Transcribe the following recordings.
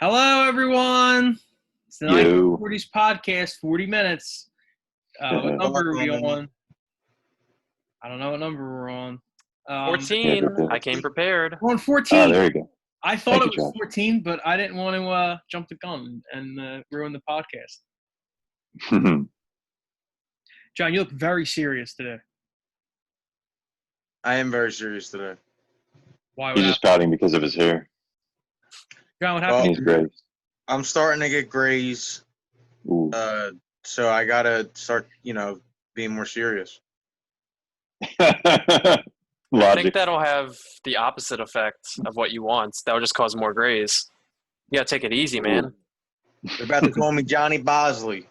Hello, everyone. It's the Yo. 1940s podcast, 40 minutes. What number are we on? I don't know what number we're on. 14. I came prepared. We're on Oh, 14. there you go. I thought Thank it you, was Josh. 14, but I didn't want to jump the gun and ruin the podcast. John, you look very serious today. I am very serious today. Why? He's What just happened? pouting because of his hair. John, what Well, happened? He's great. I'm starting to get grays, Ooh. so I gotta start, being more serious. I Logic. think that'll have the opposite effect of what you want. That'll just cause more grays. You gotta take it easy, man. They're about to call me Johnny Bosley.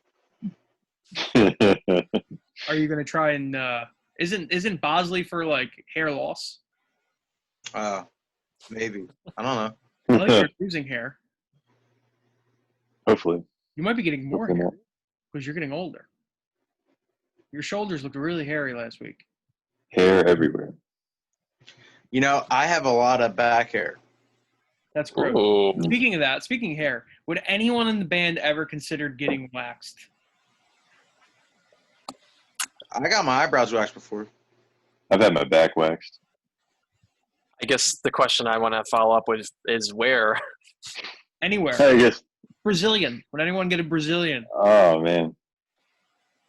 Are you gonna try and isn't Bosley for like hair loss? Maybe. I don't know. I think you're losing hair. Hopefully. You might be getting more Hopefully hair not. because you're getting older. Your shoulders looked really hairy last week. Hair everywhere. I have a lot of back hair. That's gross. Ooh. Speaking of hair, would anyone in the band ever considered getting waxed? I got my eyebrows waxed before. I've had my back waxed. I guess the question I want to follow up with is where? Anywhere. I guess. Brazilian. Would anyone get a Brazilian? Oh, man.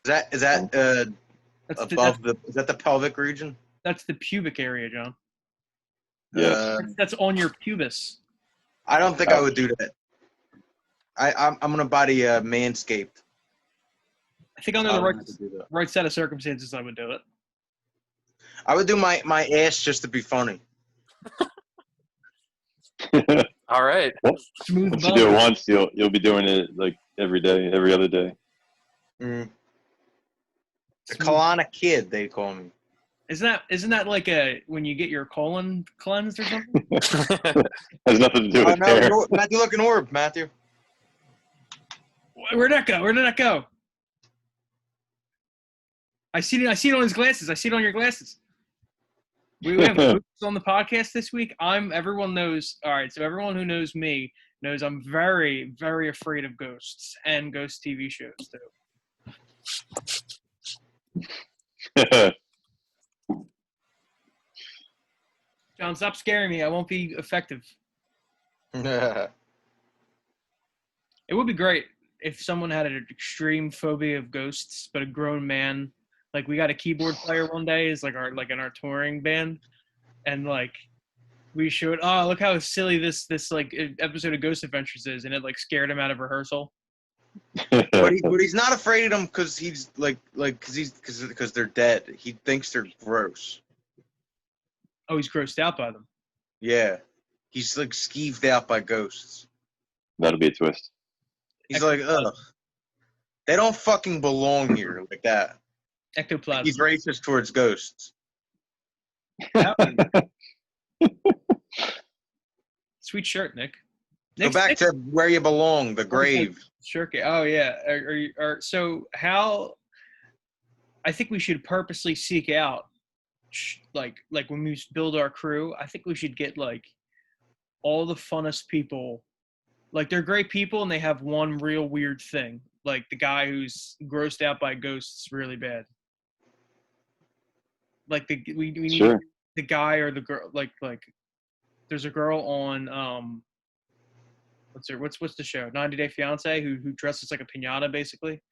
Is that That's is that the pelvic region? that's the pubic area, John. Yes. That's on your pubis. I don't think I would do that. I'm gonna buy the Manscaped. I think under I the don't have to do that. right set of circumstances, I would do it. I would do my ass just to be funny. All right. Smooth Once you do it bone. once, you'll be doing it like every day, every other day. The Smooth. colonic kid, they call me. Isn't that like when you get your colon cleansed or something? Has nothing to do Oh with no, hair. Matthew, look an orb, Matthew. Where'd that go? Where did that go? I see it on his glasses. I see it on your glasses. We have ghosts on the podcast this week. Everyone knows. All right, so everyone who knows me knows I'm very, very afraid of ghosts and ghost TV shows too. John, stop scaring me. I won't be effective. It would be great if someone had an extreme phobia of ghosts, but a grown man. Like we got a keyboard player one day, is like in our touring band, and like we showed, oh, look how silly this like episode of Ghost Adventures is, and it like scared him out of rehearsal. But he's not afraid of them because he's because they're dead. He thinks they're gross. Oh, he's grossed out by them. Yeah, he's like skeeved out by ghosts. That'll be a twist. He's like, ugh, they don't fucking belong here like that. Ectoplasm. He's racist towards ghosts. Sweet shirt, Nick. Go back to where you belong, the grave. Sure. Oh yeah. So how? I think we should purposely seek out, like when we build our crew. I think we should get like all the funnest people. Like they're great people and they have one real weird thing. Like the guy who's grossed out by ghosts really bad. Like we need Sure. the guy or the girl. Like there's a girl on what's the show? 90 Day Fiance who dresses like a piñata basically.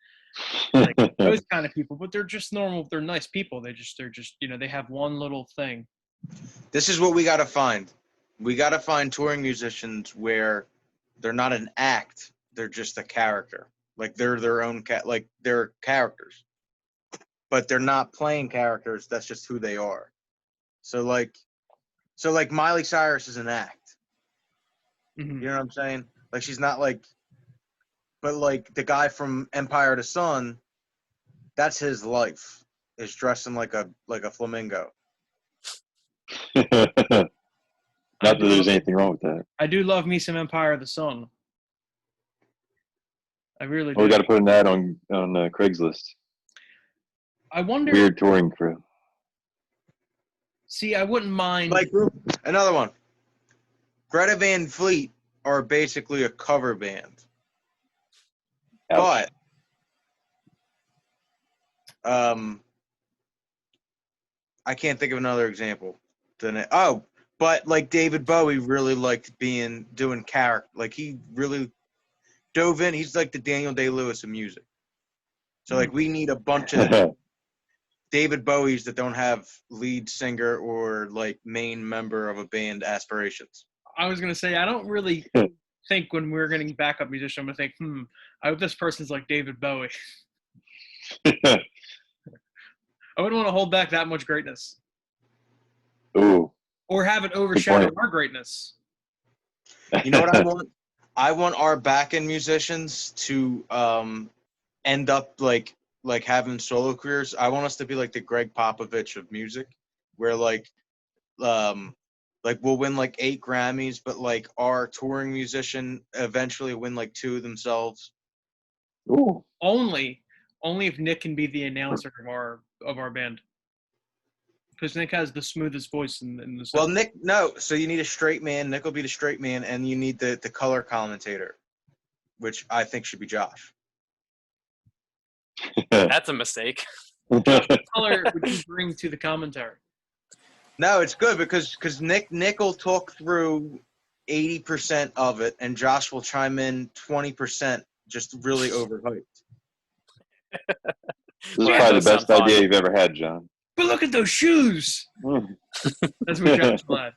Like those kind of people, but they're just normal. They're nice people. They're just they have one little thing. This is what we gotta find. We gotta find touring musicians where they're not an act. They're just a character. Like they're their own like they're characters, but they're not playing characters. That's just who they are. So like Miley Cyrus is an act. Mm-hmm. You know what I'm saying? Like she's not like, but like the guy from Empire of the Sun, that's his life. Is dressing like a flamingo. Not that there's anything wrong with that. I do love me some Empire of the Sun. I really do. Well, we got to put an ad on Craigslist. I wonder. Weird touring crew. See, I wouldn't mind. Like another one. Greta Van Fleet are basically a cover band. Ouch. But I can't think of another example. But like David Bowie really liked doing character. Like he really dove in. He's like the Daniel Day-Lewis of music. So like we need a bunch of David Bowies that don't have lead singer or like main member of a band aspirations. I was gonna say I don't really think when we're getting backup musician, I'm gonna think, I hope this person's like David Bowie. I wouldn't want to hold back that much greatness Ooh. or have it overshadow point. our greatness. You know what I want? I want our back-end musicians to end up like having solo careers. I want us to be like the Greg Popovich of music, where like we'll win like 8 Grammys, but like our touring musician eventually win like 2 themselves. Ooh. Only if Nick can be the announcer of our band, because Nick has the smoothest voice in the. Well, Nick, no. So you need a straight man. Nick will be the straight man, and you need the color commentator, which I think should be Josh. That's a mistake. What color would you bring to the commentary? No, it's good because Nick will talk through 80% of it, and Josh will chime in 20%, just really overhyped. This is Well, probably that the does best sound idea fun. you've ever had, John. But look at those shoes. That's what Josh will add.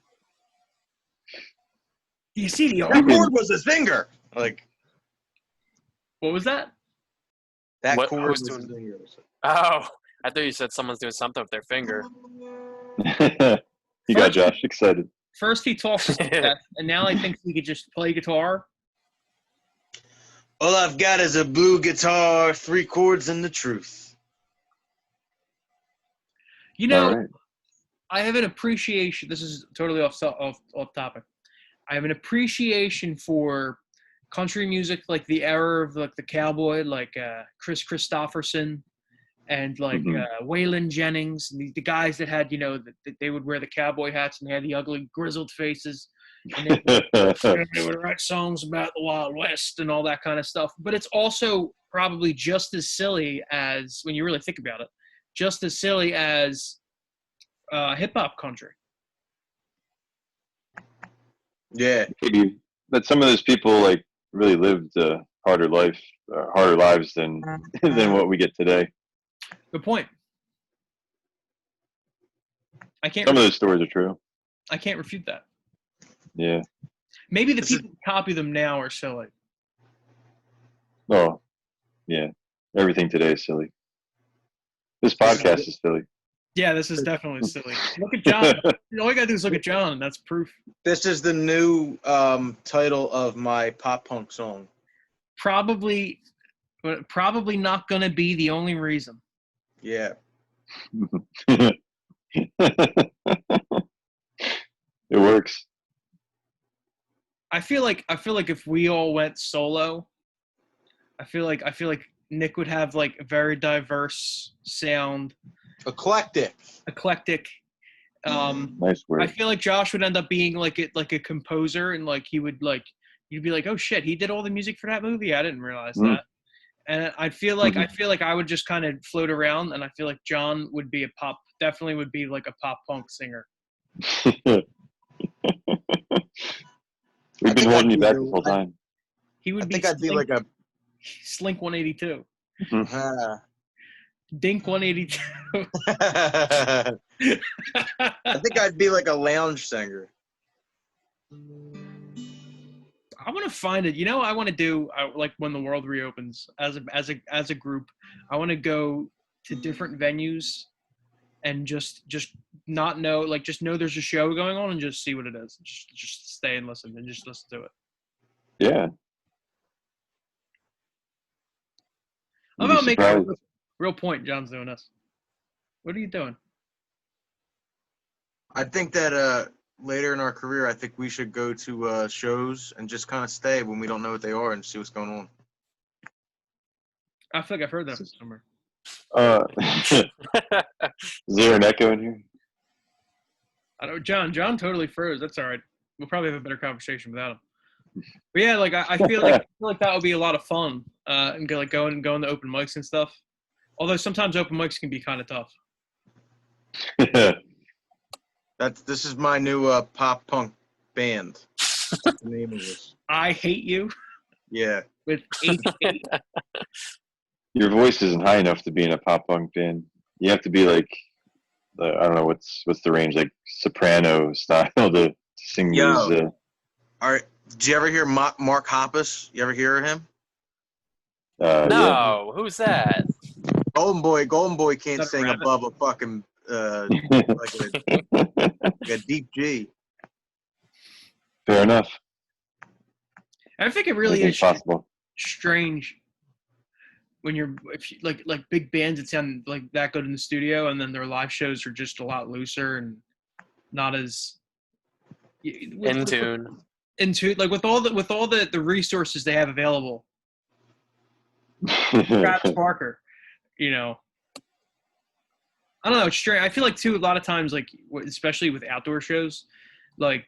Do you see the That arm? chord was his finger. Like What was that? that What- chord who's was his doing- finger. Oh, I thought you said someone's doing something with their finger. You got Josh excited. First he talks to Steph, and now he thinks he could just play guitar. All I've got is a blue guitar, 3 chords, and the truth. You know, All right. I have an appreciation. This is totally off topic. I have an appreciation for country music, like the era of like the cowboy, like Chris Christopherson and like Waylon Jennings, and the guys that had, that they would wear the cowboy hats and they had the ugly grizzled faces, and they would write songs about the Wild West and all that kind of stuff. But it's also probably just as silly as, when you really think about it, just as silly as hip hop country. Yeah. Maybe, but some of those people like really lived a harder lives than what we get today. Good point. I can't Some of those stories are true. refute that. Yeah. Maybe the people who copy them now are silly. Oh, yeah. Everything today is silly. This podcast is silly. Yeah, this is definitely silly. Look at John. All you gotta do is look at John, and that's proof. This is the new title of my pop punk song. Probably not gonna be the only reason. Yeah. It works. I feel like if we all went solo, I feel like Nick would have like a very diverse sound, Eclectic. Nice word. I feel like Josh would end up being like a composer, and like he would like, you'd be like, oh shit, he did all the music for that movie. I didn't realize that. And I feel like I would just kind of float around, and I feel like John would be definitely would be like a pop punk singer. We've been holding you back this whole time. He would I be. think I'd be like a Slink 182, uh, Dink 182. I think I'd be like a lounge singer. I want to find it. I want to do like when the world reopens as a group. I want to go to different venues and just not know, like just know there's a show going on and just see what it is. Just stay and listen and just listen to it. Yeah. How about making a real point? John's doing this. What are you doing? I think that later in our career, I think we should go to shows and just kind of stay when we don't know what they are and see what's going on. I feel like I've heard that from somewhere. Is there an echo in here? I don't. John totally froze. That's all right. We'll probably have a better conversation without him. But yeah, like I feel like that would be a lot of fun. And go like going to open mics and stuff. Although sometimes open mics can be kind of tough. This is my new pop punk band. That's the name of this. I hate you Yeah. with H8. Your voice isn't high enough to be in a pop punk band. You have to be like, I don't know what's the range, like soprano style to sing Yo. those. All right. Did you ever hear Mark Hoppus? You ever hear of him? Yeah. No, who's that? Golden Boy can't Not a sing rabbit. above a fucking like a deep G. Fair enough. I think it really Anything's is possible. strange when you're if you, like big bands that sound like that good in the studio, and then their live shows are just a lot looser and not as In tune. into like with all the resources they have available. Travis Barker, you know. I don't know. It's strange. I feel like too a lot of times, like especially with outdoor shows, like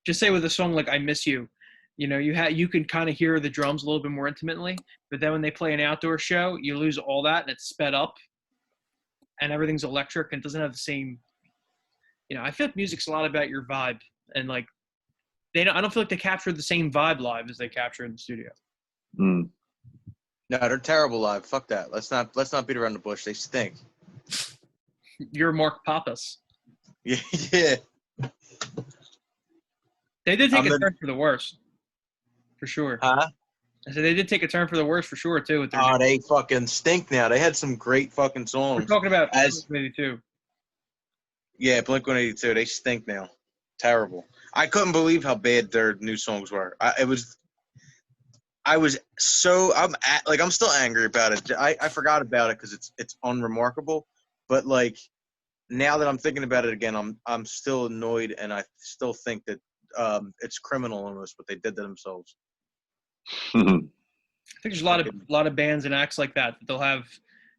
just say with a song like "I Miss You," you know, you can kind of hear the drums a little bit more intimately. But then when they play an outdoor show, you lose all that and it's sped up, and everything's electric and doesn't have the same. You know, I feel like music's a lot about your vibe, and like I don't feel like they capture the same vibe live as they capture in the studio. Mm. No, they're terrible live. Fuck that. Let's not beat around the bush. They stink. You're Mark Pappas. Yeah. They did take I'm a the- turn for the worse, for sure. Huh? I said they did take a turn for the worse for sure too. With their Oh, they fucking stink now. They had some great fucking we're songs. talking about As- Blink-182. Yeah, Blink-182. They stink now. Terrible. I couldn't believe how bad their new songs were. I'm still angry about it. I forgot about it because it's unremarkable. But like now that I'm thinking about it again, I'm still annoyed, and I still think that it's criminal almost what they did to themselves. I think there's a lot of bands and acts like that they'll have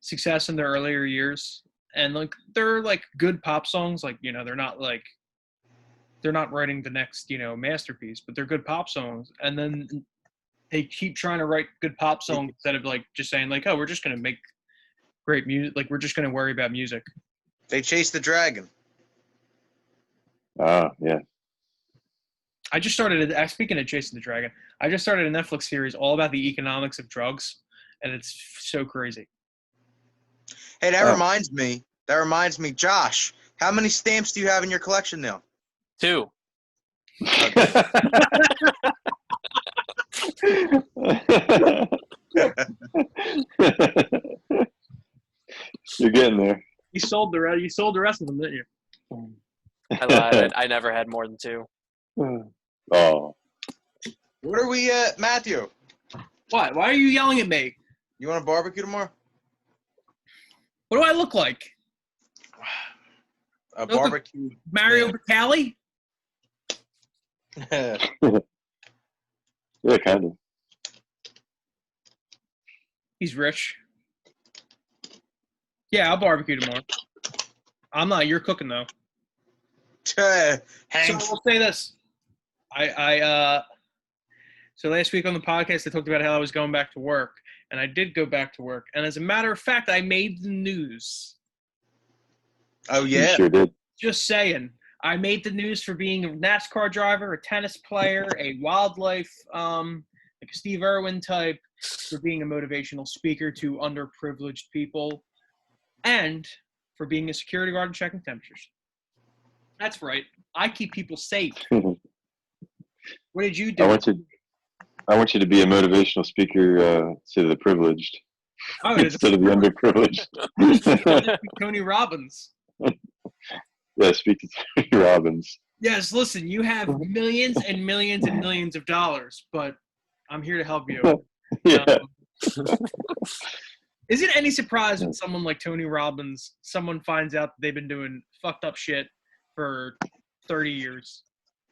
success in their earlier years, and like they're like good pop songs. Like they're not writing the next masterpiece, but they're good pop songs. And then they keep trying to write good pop songs instead of like just saying like, oh, we're just gonna make great music. Like we're just gonna worry about music. They chased the dragon. Oh, yeah. I just started. Speaking of Chasing the Dragon, I just started a Netflix series all about the economics of drugs, and it's so crazy. Hey, that reminds me. Josh, how many stamps do you have in your collection now? 2. You're getting there. You sold the rest of them, didn't you? I lied. I never had more than 2. Oh. What are we at, Matthew? Why? Why are you yelling at me? You want to barbecue tomorrow? What do I look like? A barbecue. Mario Batali? Yeah, kind of. He's rich. Yeah, I'll barbecue tomorrow. I'm not. You're cooking though. Hank. So I'll say this. So last week on the podcast, I talked about how I was going back to work, and I did go back to work. And as a matter of fact, I made the news. Oh You yeah. sure did. Just saying. I made the news for being a NASCAR driver, a tennis player, a wildlife, like a Steve Irwin type, for being a motivational speaker to underprivileged people, and for being a security guard and checking temperatures. That's right. I keep people safe. What did you do? I want you to be a motivational speaker to the privileged instead of the underprivileged. Tony Robbins. Yeah, speak to Tony Robbins. Yes, listen, you have millions and millions and millions of dollars, but I'm here to help you. Yeah. Is it any surprise when someone like Tony Robbins, someone finds out that they've been doing fucked up shit for 30 years?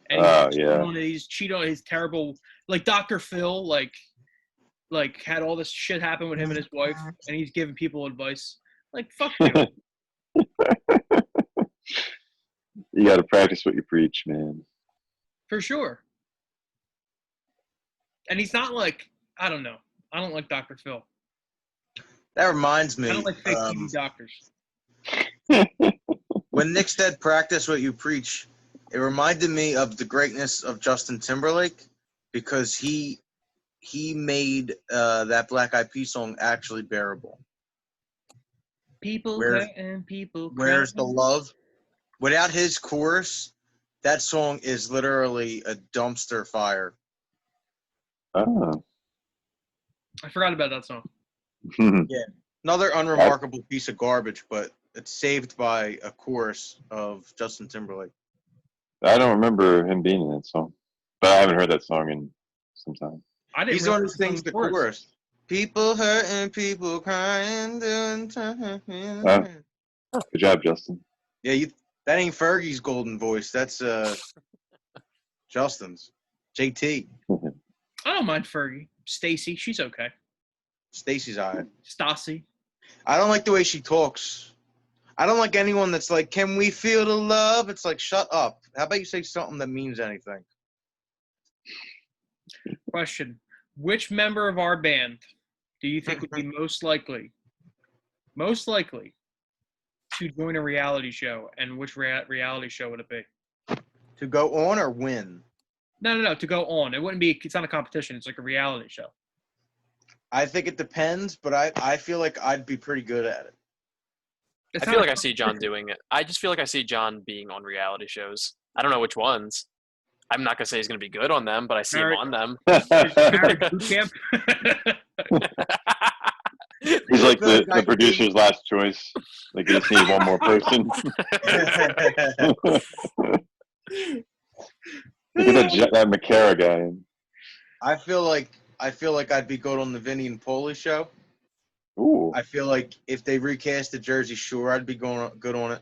And he's cheated on his terrible, like Dr. Phil, like had all this shit happen with him and his wife, and he's giving people advice. Like, fuck you. You got to practice what you preach, man. For sure. And he's not like, I don't know. I don't like Dr. Phil. That reminds I me, don't like fake TV doctors. when Nick said practice what you preach, it reminded me of the greatness of Justin Timberlake because he made that Black Eyed Peas song actually bearable. People Where's- hurting, people Where's the crying. love? Without his chorus, that song is literally a dumpster fire. Oh. I forgot about that song. Another unremarkable piece of garbage, but it's saved by a chorus of Justin Timberlake. I don't remember him being in that song, but I haven't heard that song in some time. I didn't He's the one who realize it was sings the chorus. chorus. People hurting, people crying, doing time. Good job, Justin. Yeah, that ain't Fergie's golden voice. That's Justin's. JT. I don't mind Fergie. Stacy, she's okay. Stacy's eye. Stassi. I don't like the way she talks. I don't like anyone that's like, "Can we feel the love?" It's like, shut up. How about you say something that means anything? Question. Which member of our band do you think would be most likely to join a reality show, and which reality show would it be? To go on or win? No, to go on. It's not a competition. It's like a reality show. I think it depends, but I feel like I'd be pretty good at it. It's I not feel a like I see John competition. doing it. I just feel like I see John being on reality shows. I don't know which ones. I'm not gonna say he's gonna be good on them, but I see him Married- on them. Marriage boot camp. He's like I feel the like I could be- producer's last choice. Like, you just need one more person. Look at that McCara guy. In. I feel like I'd be good on the Vinny and Paulie show. Ooh. I feel like if they recast the Jersey Shore, I'd be good on it.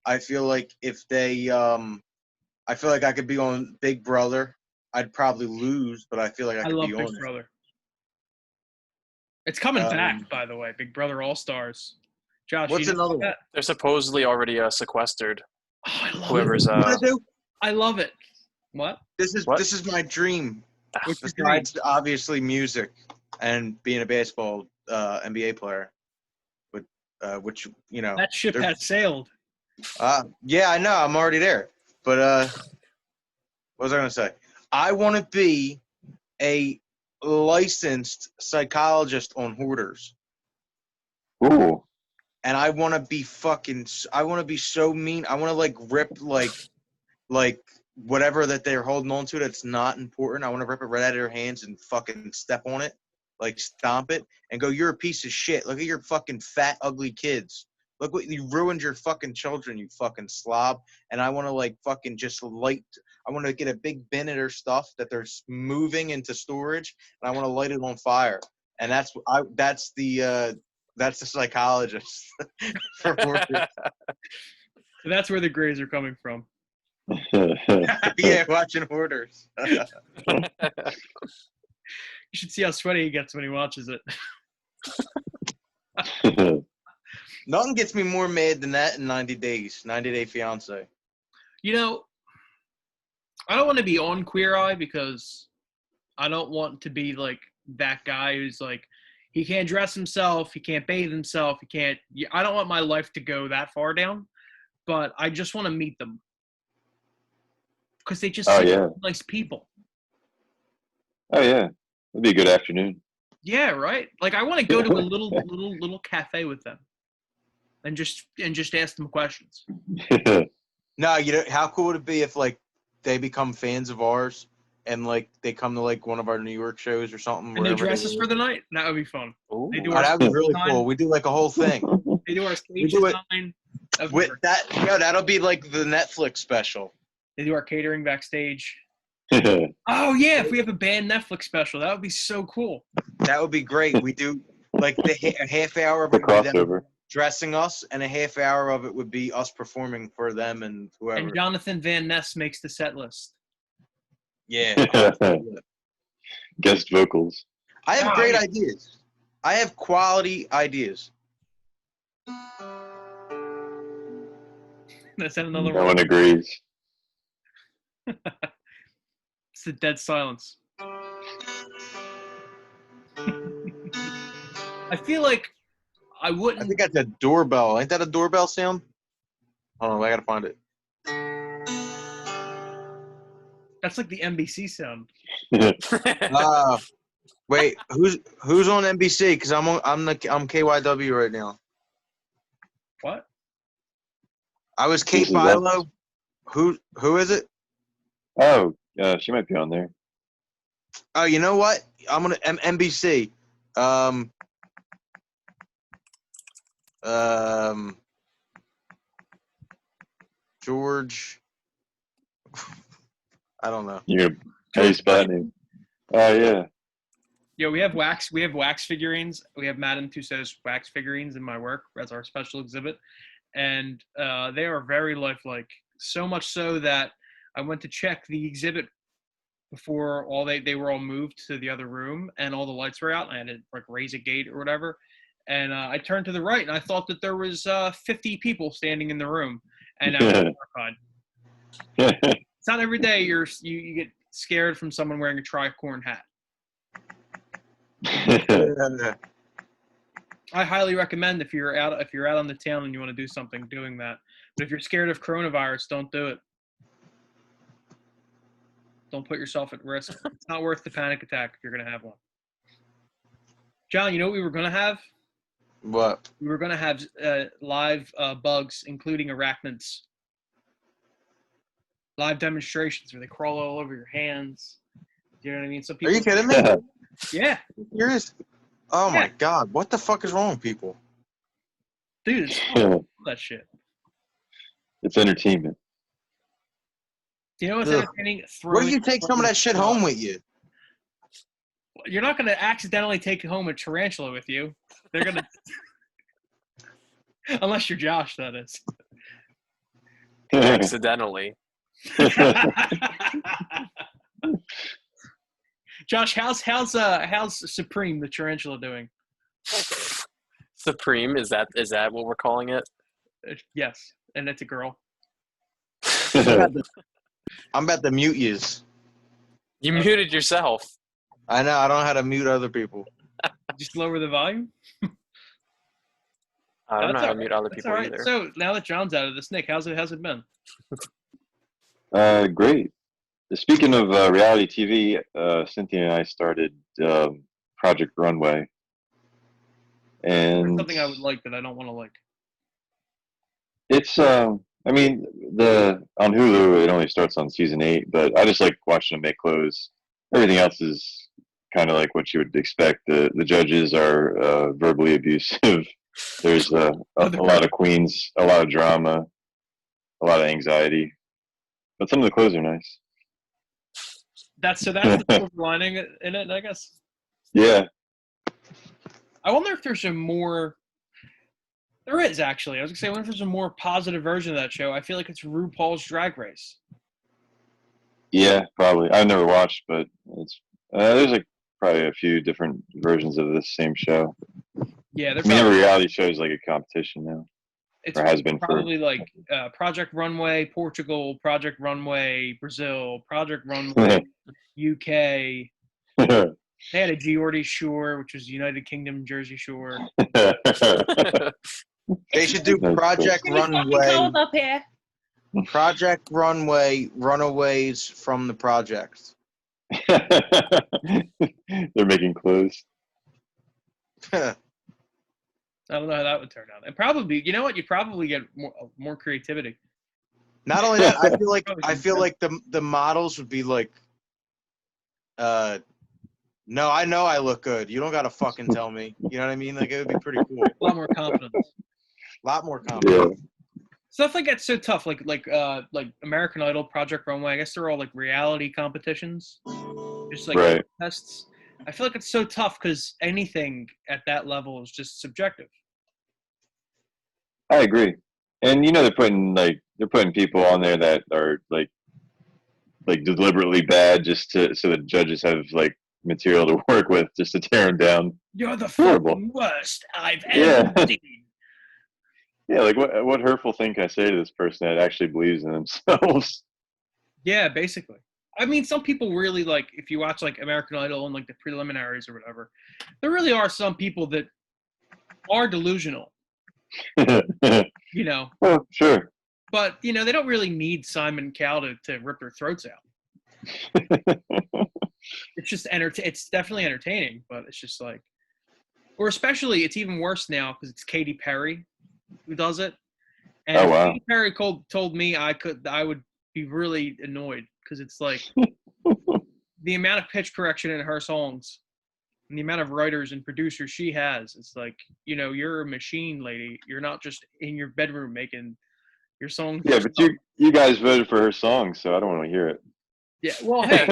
I feel like if they I feel like I could be on Big Brother. I'd probably lose, but I feel like I I could love be Big on it. Brother. It's coming Um, back, by the way. Big Brother All Stars. Josh, What's you know another about one? that? They're supposedly already sequestered. Oh, I love Whoever's it. You know what I do? I love it. What? This What? is my dream. What's your Besides obviously music and being a basketball NBA player, but which you know. That ship they're- has sailed. Yeah, I know. I'm already there. But what was I going to say? I want to be a licensed psychologist on Hoarders. Ooh. And I want to be I want to be so mean. I want to like rip like whatever that they're holding on to that's not important. I want to rip it right out of their hands and fucking step on it, like stomp it and go, "You're a piece of shit. Look at your fucking fat, ugly kids. Look what you ruined your fucking children, you fucking slob." And I want to like fucking just I want to get a big bin of their stuff that they're moving into storage, and I want to light it on fire. And that's the psychologist for Hoarders. So that's where the grays are coming from. Yeah, watching Hoarders. You should see how sweaty he gets when he watches it. Nothing gets me more mad than that in 90 days. 90 Day Fiance. You know, I don't want to be on Queer Eye because I don't want to be like that guy who's like, he can't dress himself, he can't bathe himself, I don't want my life to go that far down, but I just want to meet them. Because they just seem like nice people. Oh yeah, that'd be a good afternoon. Yeah, right. Like I want to go to a little cafe with them, and just ask them questions. No, you know how cool would it be if like they become fans of ours and like they come to like one of our New York shows or something. And they wherever dress us for live. the night. That would be fun. Ooh. They do Oh, our that would be stage really design. cool. We do like a whole thing They do our stage do it design. That would be with great. that. Yeah, that'll be like the Netflix special. They do our catering backstage. Oh yeah, if we have a band Netflix special, that would be so cool. That would be great. We do like a half hour of The it would be them crossover. dressing us, and a half hour of it would be us performing for them and whoever. And Jonathan Van Ness makes the set list. Yeah. Guest vocals. I have Oh, great yeah. ideas. I have quality ideas. That's another No one. one agrees. It's the dead silence. I feel like I I wouldn't. think that's a doorbell. Ain't that a doorbell sound? Hold on, I gotta find it. That's like the NBC sound. Wait, who's on NBC? Because I'm KYW right now. What? I was Kate This is Bilo. Who is it? Oh, she might be on there. Oh, you know what? I'm gonna NBC. George. I don't know. How you spelling it? Oh yeah. Yeah, we have wax. We have wax figurines. We have Madame Tussauds wax figurines in my work as our special exhibit, and they are very lifelike. So much so that I went to check the exhibit before they were all moved to the other room, and all the lights were out. And I had to like raise a gate or whatever, and I turned to the right, and I thought that there was 50 people standing in the room, and I was horrified. It's not every day you get scared from someone wearing a tricorn hat. I highly recommend if you're out on the town and you want to do something, doing that. But if you're scared of coronavirus, don't do it. Don't put yourself at risk. It's not worth the panic attack if you're going to have one. John, you know what we were going to have? What? We were going to have live bugs, including arachnids. Live demonstrations where they crawl all over your hands. You know what I mean? So Are people. you kidding me? Yeah. Serious? Oh my God! What the fuck is wrong with people? Dude, it's fun. That shit. It's entertainment. Do you know what's Ugh. entertaining? What if you take some of that shit home with you? You're not going to accidentally take home a tarantula with you. They're going to. Unless you're Josh, that is. Accidentally. Josh, how's Supreme the tarantula doing? Supreme, is that what we're calling it? Yes, and it's a girl. I'm about to mute yous. You muted yourself. I know. I don't know how to mute other people. Just lower the volume. I don't know how to mute other That's people all right. either. So now that John's out of this, Nick, how's it been? Great. Speaking of reality TV, Cynthia and I started Project Runway, and There's something I would like that I don't want to like. it's I mean, on Hulu it only starts on season 8, but I just like watching them make clothes. Everything else is kind of like what you would expect. The judges are verbally abusive. There's a lot of queens, a lot of drama, a lot of anxiety, but some of the clothes are nice. That's the silver lining in it, I guess. Yeah. I wonder if there's a more. There is actually. I was gonna say, I wonder if there's a more positive version of that show. I feel like it's RuPaul's Drag Race. Yeah, probably. I've never watched, but it's there's like probably a few different versions of this same show. Yeah, I mean, every reality show is like a competition now. it's or has been probably like Project Runway Portugal, Project Runway Brazil, Project Runway UK. They had a Geordie Shore, which was United Kingdom Jersey Shore. They should do Project Runway. Cold up here. Project Runway, Runaways from the Project. They're making clothes. I don't know how that would turn out. And probably, you know what? You'd probably get more creativity. Not only that, I feel like the models would be like, no, I know I look good. You don't gotta fucking tell me. You know what I mean? Like, it would be pretty cool. A lot more confidence. A lot more confidence. Yeah. Stuff like that's so tough. Like American Idol, Project Runway. I guess they're all like reality competitions, just like Right. tests. I feel like it's so tough because anything at that level is just subjective. I agree. And you know they're putting people on there that are like deliberately bad just so the judges have like material to work with just to tear them down. You're the Horrible. fucking worst I've ever seen. Yeah, like what hurtful thing can I say to this person that actually believes in themselves? Yeah, basically. I mean, some people really like, if you watch like American Idol and like the preliminaries or whatever, there really are some people that are delusional, you know. Well, sure. But you know, they don't really need Simon Cowell to rip their throats out. It's just It's definitely entertaining, but it's just like, or especially it's even worse now because it's Katy Perry who does it. And Oh, if wow. Katy Perry told me I would be really annoyed because it's like the amount of pitch correction in her songs and the amount of writers and producers she has. It's like, you know, you're a machine, lady. You're not just in your bedroom making your songs. Yeah, but you guys voted for her song, so I don't want to hear it. Yeah, well, hey,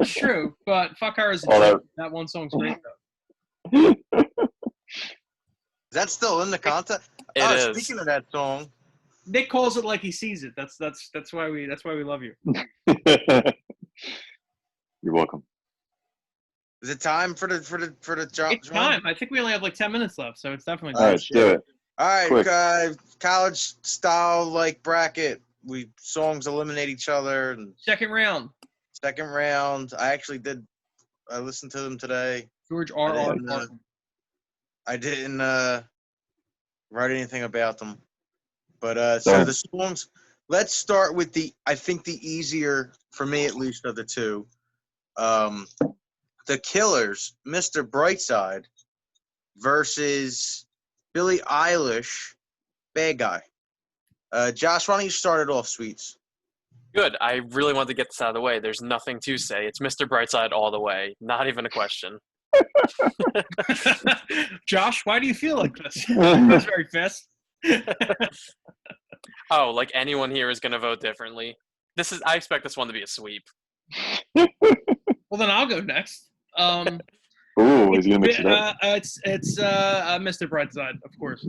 it's true, but fuck her as a All joke. That one song's great though. Is that still in the content? It Oh, is. speaking of that song, Nick calls it like he sees it. That's why we love you. You're welcome. is it time for the job? It's time. I think we only have like 10 minutes left, so it's definitely All time. right, let's do it. All right, Quick. college style like bracket. We songs eliminate each other. And Second round, second round, I listened to them today. George R. R. didn't, Martin. I didn't write anything about them, but so the songs. Let's start with I think the easier for me at least of the two. The Killers, Mr. Brightside, versus Billie Eilish, Bad Guy. Josh, why don't you start it off, Sweets? Good. I really wanted to get this out of the way. There's nothing to say. It's Mr. Brightside all the way. Not even a question. Josh, why do you feel like this? That's very fast. Oh, like anyone here is going to vote differently. I expect this one to be a sweep. Well, then I'll go next. Ooh, he's gonna mix it up. It's Mr. Brightside, of course.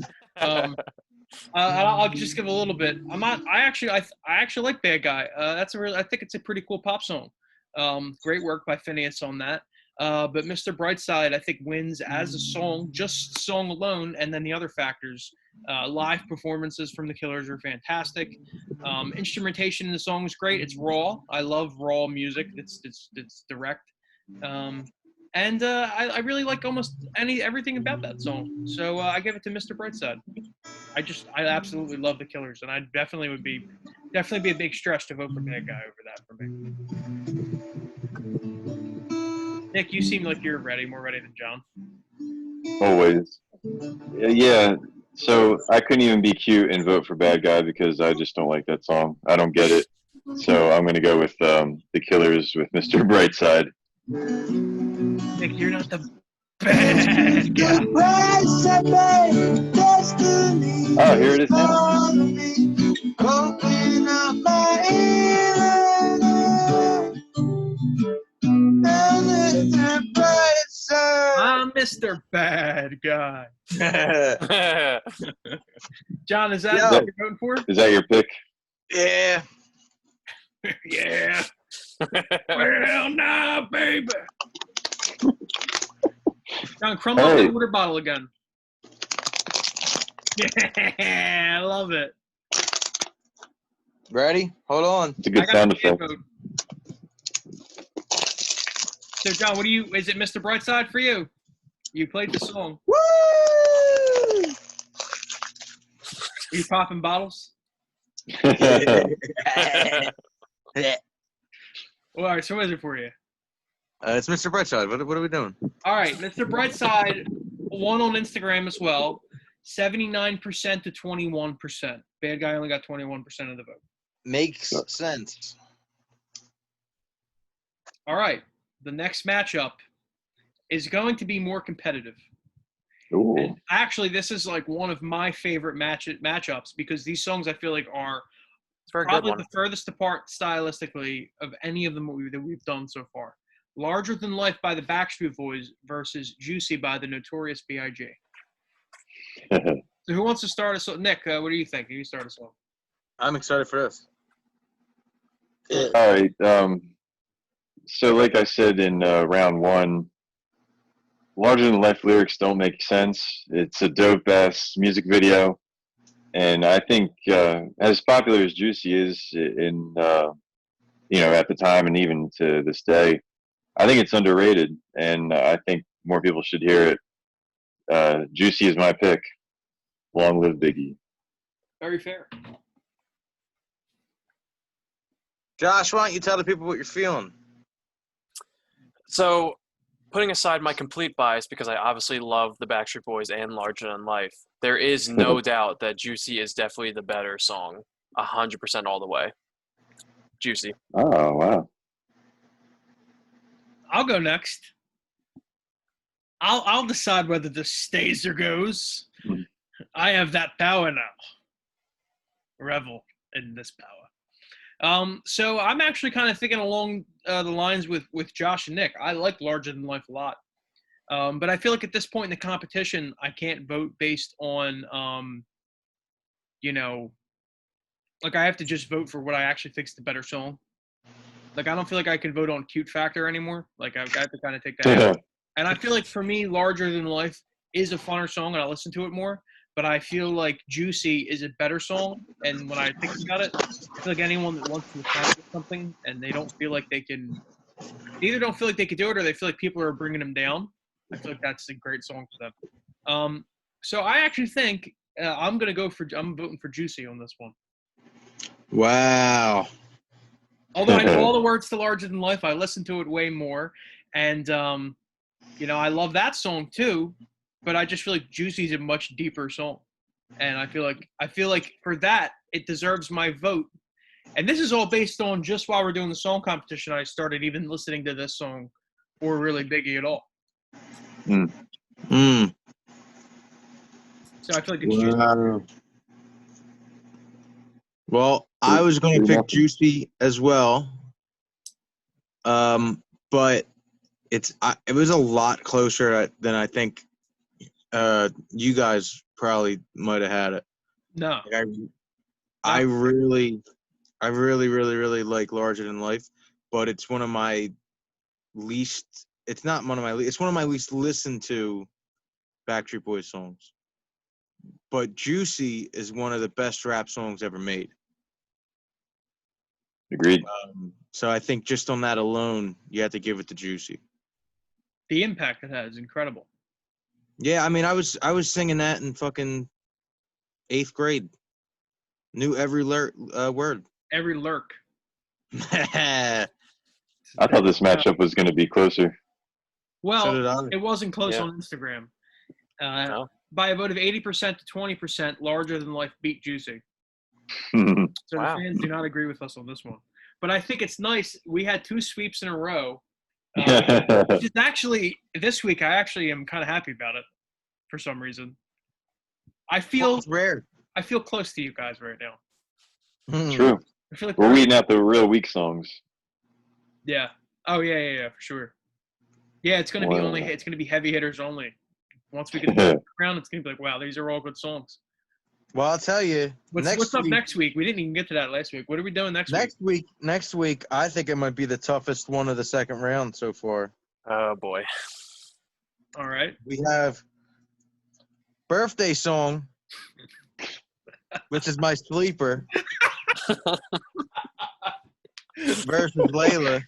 I'll just give a little bit. I actually like Bad Guy. I think it's a pretty cool pop song. Great work by Phineas on that. But Mr. Brightside, I think, wins as a song, just song alone, and then the other factors. Live performances from the Killers are fantastic. Instrumentation in the song is great. It's raw. I love raw music. It's direct. And I really like almost everything about that song. So I give it to Mr. Brightside. I absolutely love the Killers, and I definitely be a big stretch to vote for Bad Guy over that for me. Nick, you seem like you're more ready than John. Always. Yeah. So I couldn't even be cute and vote for Bad Guy because I just don't like that song. I don't get it. So I'm gonna go with the Killers with Mr. Brightside. Nick, you're not the bad guy. Oh, here it is now. I'm Mr. Bad Guy. John, is that Yeah. what you're voting for? Is that your pick? Yeah. Yeah. Well, nah, baby. John, crumble up the water bottle again. Yeah, I love it. Ready? Hold on. It's a good sound effect. Vote. So, John, is it Mr. Brightside for you? You played the song. Woo! Are you popping bottles? Well, all right, so what is it for you? It's Mr. Brightside. What are we doing? All right, Mr. Brightside won on Instagram as well. 79% to 21%. Bad Guy only got 21% of the vote. Makes sense. All right, the next matchup is going to be more competitive. Ooh. And actually, this is like one of my favorite matchups because these songs I feel like are probably the furthest apart stylistically of any of them that we've done so far. Larger Than Life by the Backstreet Boys versus Juicy by the Notorious B.I.G. So who wants to start us off? Nick, what do you think? You start us off. I'm excited for this. All right. So like I said in round one, Larger Than Life lyrics don't make sense. It's a dope-ass music video. And I think as popular as Juicy is in, at the time and even to this day, I think it's underrated. And I think more people should hear it. Juicy is my pick. Long live Biggie. Very fair. Josh, why don't you tell the people what you're feeling? So, putting aside my complete bias, because I obviously love the Backstreet Boys and Larger Than Life, there is no doubt that Juicy is definitely the better song. 100% all the way. Juicy. Oh, wow. I'll go next. I'll decide whether this stays or goes. Mhm. I have that power now. Revel in this power. So I'm actually kind of thinking along the lines with Josh and Nick. I like Larger Than Life a lot. But I feel like at this point in the competition, I can't vote based on, like I have to just vote for what I actually think is the better song. Like I don't feel like I can vote on cute factor anymore. Like I've got to kind of take that out. And I feel like for me, Larger Than Life is a funner song and I listen to it more. But I feel like Juicy is a better song. And when I think about it, I feel like anyone that wants to accomplish something and they don't feel like they can, they either don't feel like they can do it or they feel like people are bringing them down. I feel like that's a great song for them. So I actually think I'm voting for Juicy on this one. Wow. Although I know all the words to Larger Than Life, I listen to it way more. And, I love that song too, but I just feel like Juicy's a much deeper song. And I feel like for that, it deserves my vote. And this is all based on just while we're doing the song competition, I started even listening to this song or really Biggie at all. Mm. So I feel like it's Juicy. Wow. Well, I was going to pick Juicy as well, but it was a lot closer than I think you guys probably might have had it. No. Like I really like Larger Than Life, but it's one of my least. It's not one of my. It's one of my least listened to Backstreet Boys songs. But Juicy is one of the best rap songs ever made. Agreed. So I think just on that alone, you have to give it to Juicy. The impact it has is incredible. Yeah, I mean, I was singing that in fucking 8th grade. Knew every word. Every lurk. I thought this matchup was going to be closer. Well, So did I. it wasn't close Yeah. on Instagram. No. By a vote of 80% to 20%, Larger Than Life beat Juicy. So Wow. the fans do not agree with us on this one. But I think it's nice. We had 2 sweeps in a row. Which is actually, this week, I actually am kind of happy about it for some reason. I feel It's rare. close to you guys right now. True. I feel like We're weeding out the real weak songs. Yeah. Oh yeah, for sure. Yeah, it's gonna be heavy hitters only. Once we get to the round, it's gonna be like, wow, these are all good songs. Well, I'll tell you. What's up next week? We didn't even get to that last week. What are we doing next week? Next week, I think it might be the toughest one of the second round so far. Oh, boy. All right. We have Birthday Song, which is my sleeper, versus Layla.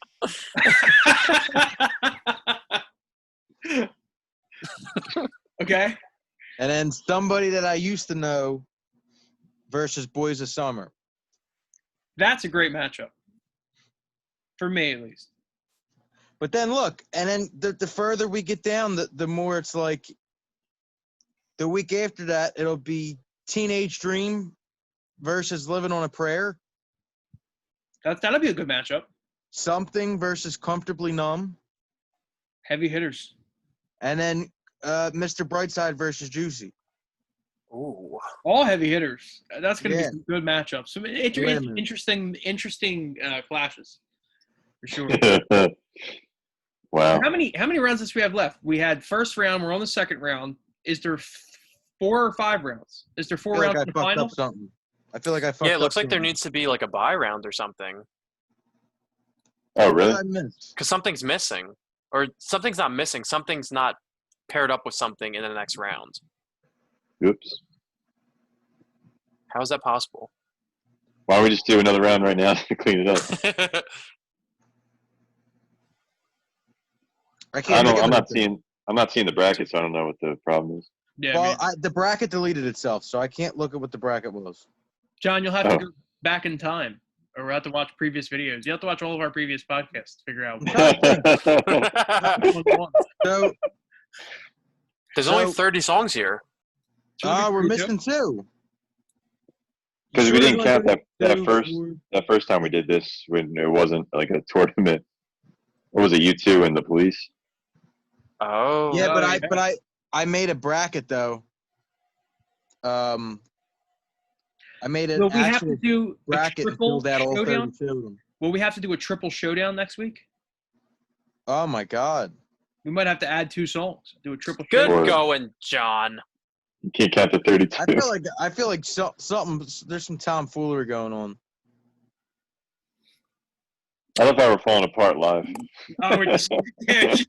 Okay. And then Somebody That I Used to Know versus Boys of Summer. That's a great matchup. For me, at least. But then look, and then the further we get down, the more it's like the week after that, it'll be Teenage Dream versus Living on a Prayer. That'll be a good matchup. Something versus Comfortably Numb. Heavy hitters. And then Mr. Brightside versus Juicy. Ooh. All heavy hitters. That's going to be Yeah. some good matchups. Some Wait a minute. interesting clashes, for sure. Wow. How many rounds does we have left? We had first round. We're on the second round. Is there 4 or 5 rounds? Is there 4 rounds in the final? I feel like I fucked up. Yeah, it looks like there something. needs to be like a buy round or something. Oh, really? What did I miss? Because something's missing. Or something's not missing. Something's not paired up with something in the next round. Oops. How is that possible? Why don't we just do another round right now to clean it up? I can't. I'm not seeing I'm not seeing the bracket, so I don't know what the problem is. Yeah, Well, man. the bracket deleted itself, so I can't look at what the bracket was. John, you'll have to Oh. go back in time, or we'll have to watch previous videos. You have to watch all of our previous podcasts to figure out. So, There's only So- 30 songs here. we're missing 2. Because You we sure didn't it's count only that two, first four? that first time we did this when it wasn't like a tournament. What was it? You two and the police. Oh. Yeah, Oh, but I made a bracket though. I made an Will we have actual to do a bracket and triple filled out all showdown? 32 of them. Will we have to do a triple showdown next week? Oh my god. We might have to add 2 songs. Do a triple Good showdown. Or- going, John. You can't count the 32. I feel like something. There's some tomfoolery going on. I love how we're falling apart live. Oh, we're just, the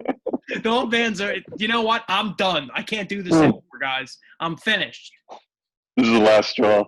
whole band's are. You know what? I'm done. I can't do this anymore, guys. I'm finished. This is the last straw.